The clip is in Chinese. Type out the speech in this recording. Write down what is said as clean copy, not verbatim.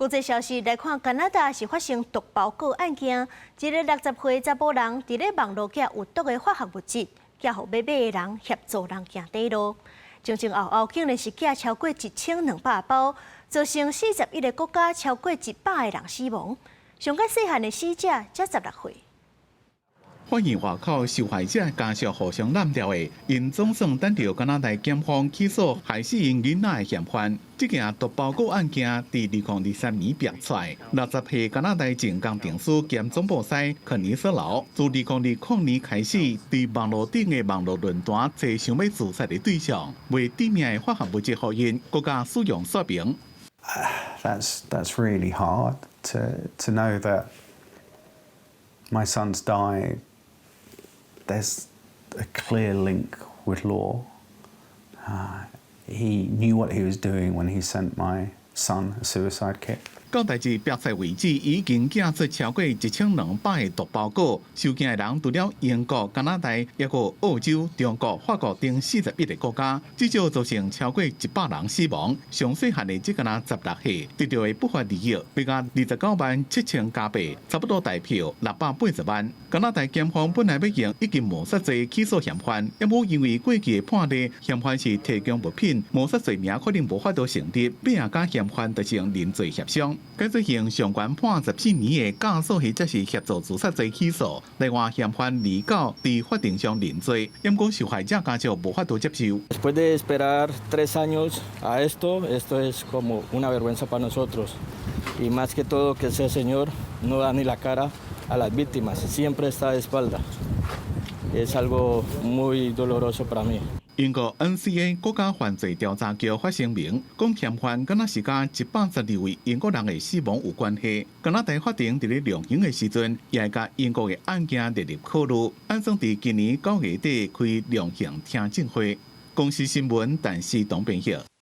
國際消息來看，加拿大是發生毒包裹案件，一個60歲查甫人佇咧網絡寄有毒的化學物質，寄予買的人協助人行底路，前後後竟然是寄超過1200包，造成41個國家超過100個人死亡，上較細漢的死者才16歲。反映外口受害者家屬互相攬調的，因總算等到加拿大檢方起訴害死因囡仔的嫌犯。這件毒包裹案件佇2023年爆出來，60歲加拿大前工程師兼總部師肯尼斯勞，自2020年開始，佇網絡頂的網絡論壇找想要自殺的對象，為致命的化學物質福因國家使用說明。That's really hard to know that my son's died. There's a clear link with law. He knew what he was doing when he sent my son a suicide kit. 到代志爆出為止，已經寄出超過1200個毒包裹，收件的人除了英國、加拿大，也有澳洲、中國、法國等41個國家，至少造成超過100人死亡。上細漢的只敢若16歲，得到的不法利益約297000加幣，差不多代票680萬。加拿大檢方本來要用已經謀殺罪起訴嫌犯，也無因為過去的判例，嫌犯是提供物品，謀殺罪名可能無法度成立，並也甲嫌犯達成認罪協商。該罪行上懸判14年的教唆或者是協助自殺罪起訴，另外嫌犯離稿佇法庭上認罪，因講受害者家屬無法度接受。Después de esperar 3 años a esto es como una vergüenza para nosotros. Y más que todo que ese señor no da ni la cara a las víctimas, siempre está de espalda. Es algo muy doloroso para mí. 英國 NCA 國家犯罪調查局發聲明，講嫌犯敢若是甲112位英國人的死亡有關係。加拿大法庭佇咧量刑的時陣，也會甲英國的案件列入考慮。安裝佇今年9月底開量刑聽證會。公視新聞，但是董編輯。